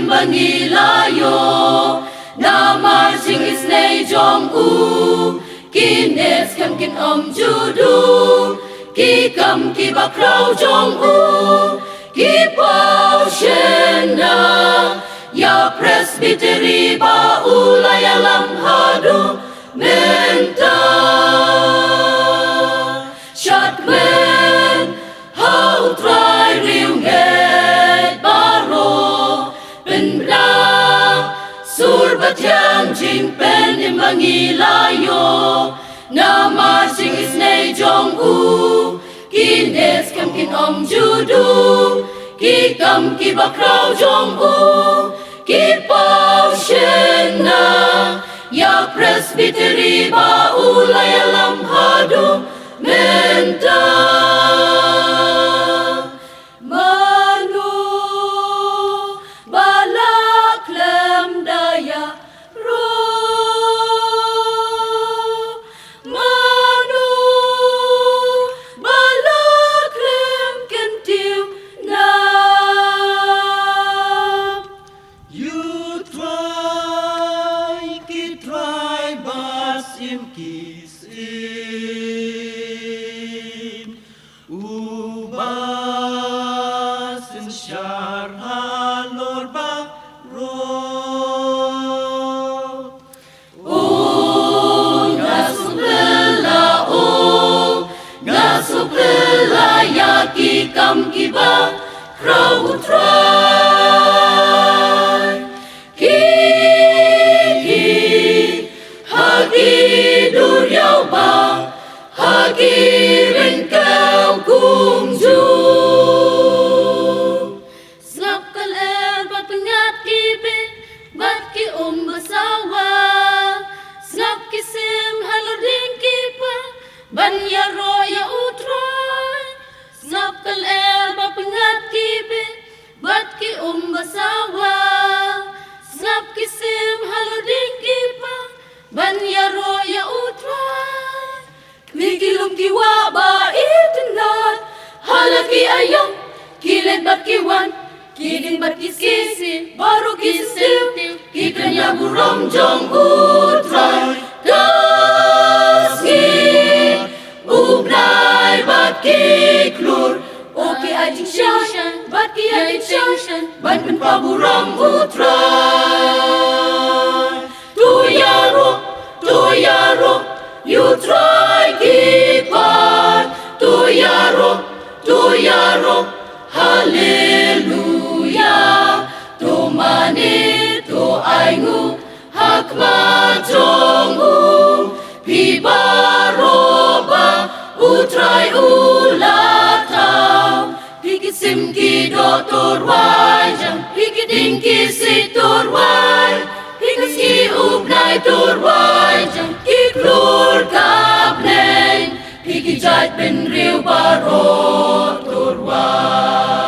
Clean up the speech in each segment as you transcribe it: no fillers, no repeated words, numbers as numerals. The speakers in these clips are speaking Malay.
bangilayo na marching is nay jong u kines kam kin judu ki kam ki bakrau jong u ki pau shena ya presbytery ba ulaya lam hadu menta Shotman how try riu nget baro ben blang sur batyang jing pen imbangilayo na marching is nay jong u kines kam kin judu ki kam ki bakrau jong u ki pau shena ya presbytery ba ulaya lam hadu menta manu balak lem daya ro manu balak lem kentiu na You try bas im kisin ubas in syar halor ba ro Ngasupela ya ki kam ki ba krau try ki hagi dur yau ba hagi ring kau kung ju snap kal bat pengat ki be bat ki basawa snap ki sim halor ding ki pa ban ya roya utray snap kal bat pengat ki be bat ki basawa snap ki sim halor ding ki pa ban ya roya utray mikilum ki wa ba itnat halaki ayam kilen bat ki wan kilin bat ki sisi baru ki sim ki kanya buram jong utray kaski ubnai bat ki klur oke ajing shan bat ki ajing shan ban pen paburam utray tu yaro you try keep on tu yaro hallelujah tu mani tu aingu hakma jongu pi baroba utrai ulatau piki simki do torwai jang piki dinki si torwai piki ski ubnai torwai jang ki klur kableng piki jat ben riu baro torwai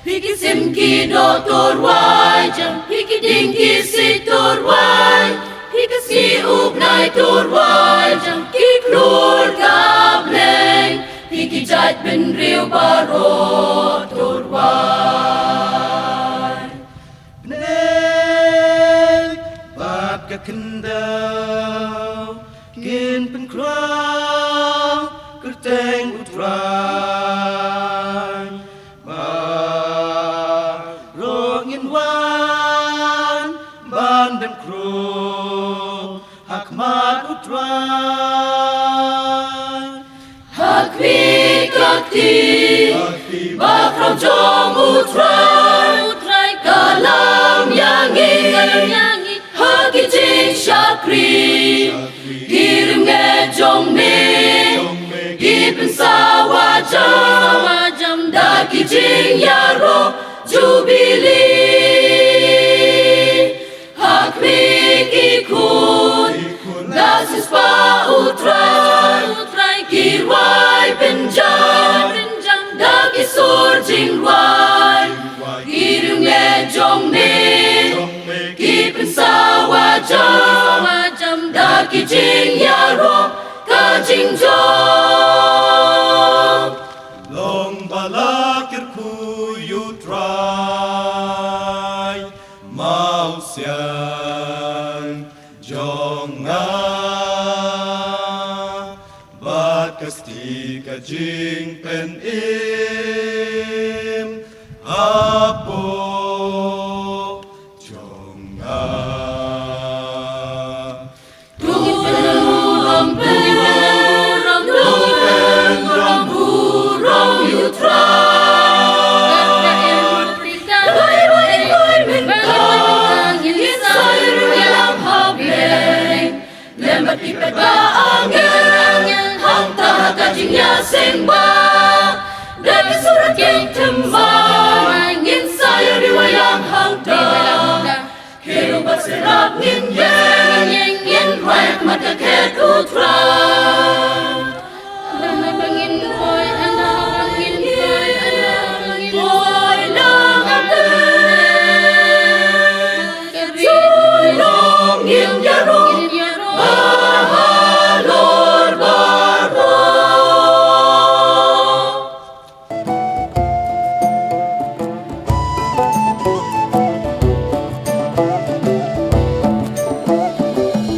piki simki do torwai jang piki dinki si torwai piki ski ubnai torwai jang ki klur kableng piki jat ben riu baro torwai Nek bat ka kendau kin pen krau kerteng utrai ba rongin wan ban dem kro hakmat utrai hakwi kakti bakrau jong utrai kalam yangi hagi jing shakri kirim nge jong me gipen sawa jam daki jing yaro jubili hakwi kikun gasis pa utrai kirwai benjam daki sur jing wai kirim nge jong me gipen sawa jam daki jing yaro ka jing jong long balakir ku you try จริงเป็นอิมอาโปจงงา Tugit penuram, tugit penuram, tugit penuram, burung yutra. Lembat ipet ba angin, hangta kajingnya sengba. Dari surat yang tembang, ngin saya riwayang hangta. Kero berserap ngin yang ngin rayak mata ket utra. Anak bangin boy, anak bangin boy, anak bangin boy lang ate. Tulong ngin yaro. Bahalor baro.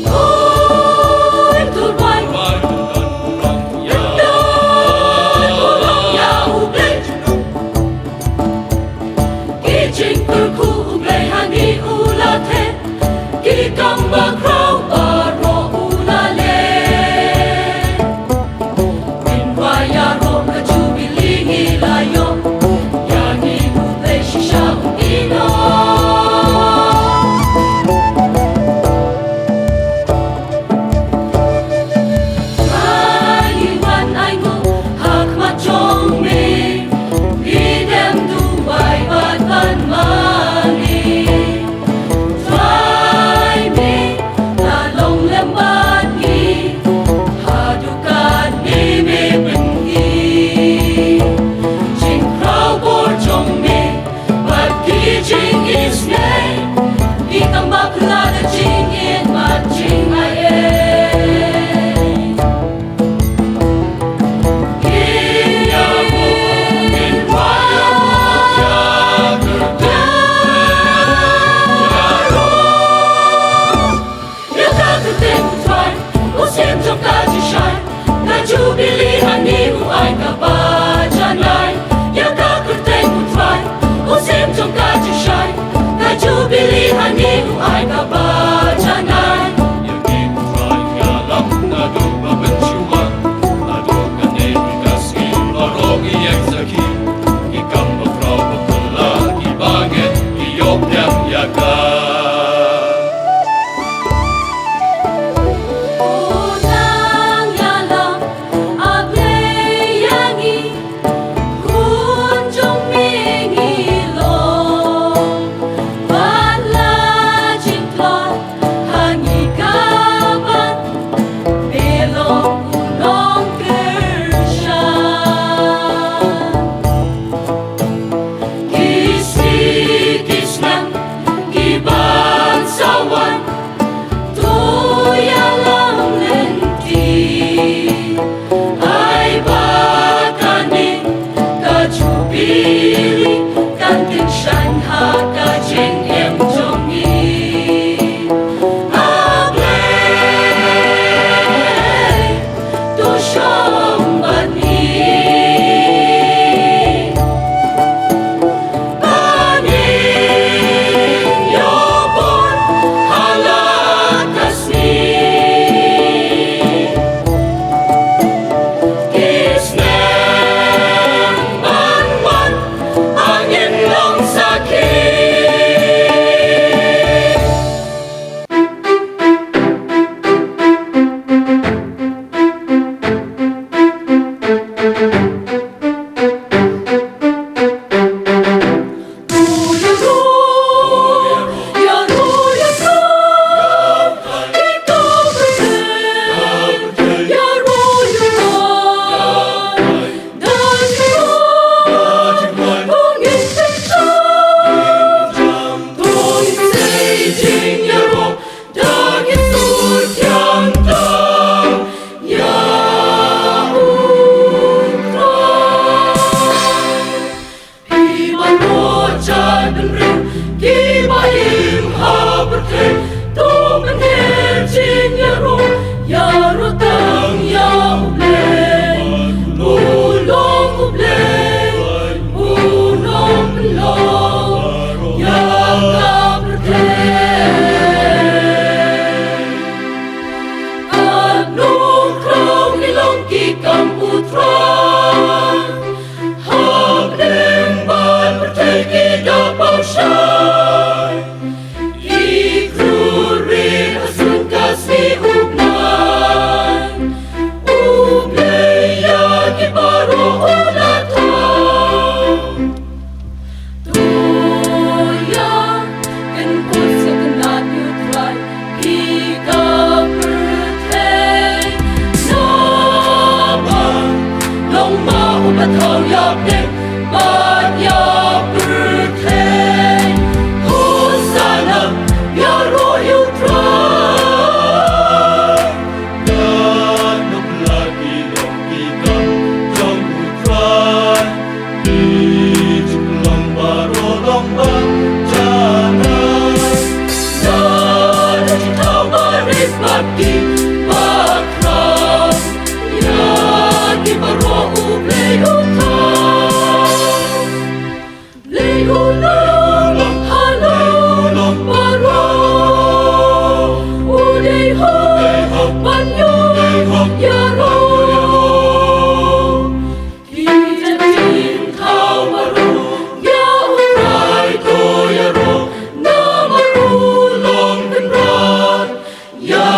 Oi turban, turang ya ublay. Kijing kurku ublay hani ulate. Kikang bakraw baro. Pilihan ibu ay kabajanan. Yang ikutray ngalam na duba bensyuan. Adong kanilikas ilarong iyang sakit. Ikang makraw pagkalag ibangit iyok niyang yakan. Unang yalam ableyangi kunjung mingilong. Lajing Bati bakram Yagi baro'u bleyuta Bleyulam halam baro Udeyham banyo yaro Kita tintau baru Yahurai to yaro Nama ulang kenrat Ya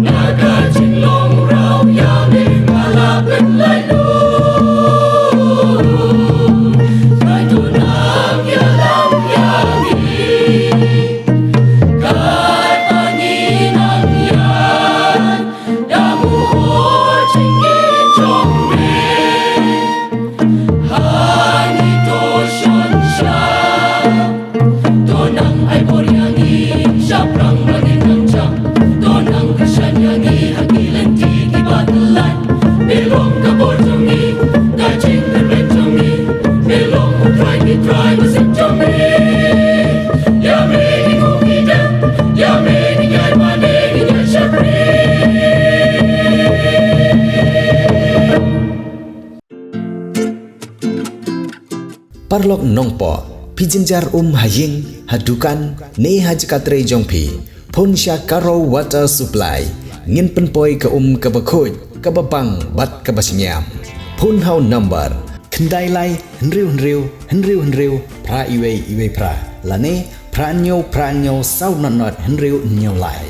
naga jinglong rau yami malapit lalu kai tunang yalam yangi kai panginang yan damu ho chingi jongme hani to shonsha tonang ay boryangi syaprang maging jam tonang kasyanyangi hagilan tiki batalan belong ka borjongi kaching kerbenjongi belong try masip jongi yame ni kumida yame ni ngay mane ni ngay syapri Parlok nongpo pijinjar haying hadukan ne hajkatre jongpi pon sya karo water supply ngin penpoi ke kebakhoj kebabang bat kebasnyam pon hau number kendai lai henriu pra iwe pra lane pranyo sau not henriu nyo lai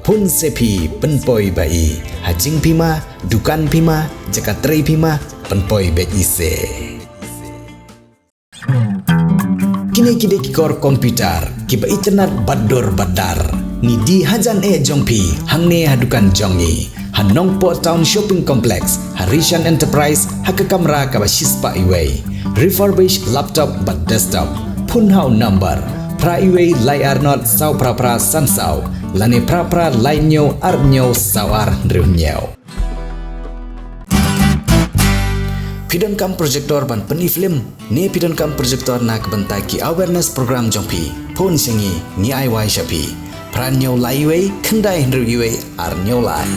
pon sepi penpoi bai hajing pima dukan pima jakatre pima penpoi be ise kini kikor komputer kiba internet badar ni di hajan jongpi hangne hadukan jongi hanongpo town shopping complex Harishan Enterprise haka kamera kaba shispa iway refurbished laptop but desktop punhau number pra iway layar not sau pra sansau lane pra lainyo arnyo sawar ndriunyo Pidon kam projector ban peni film ne pidon kam projector na kebentai ki awareness program jongpi pon singi ni ai wai shapi pranyo laiwe kendai hendru iwe arnyo lai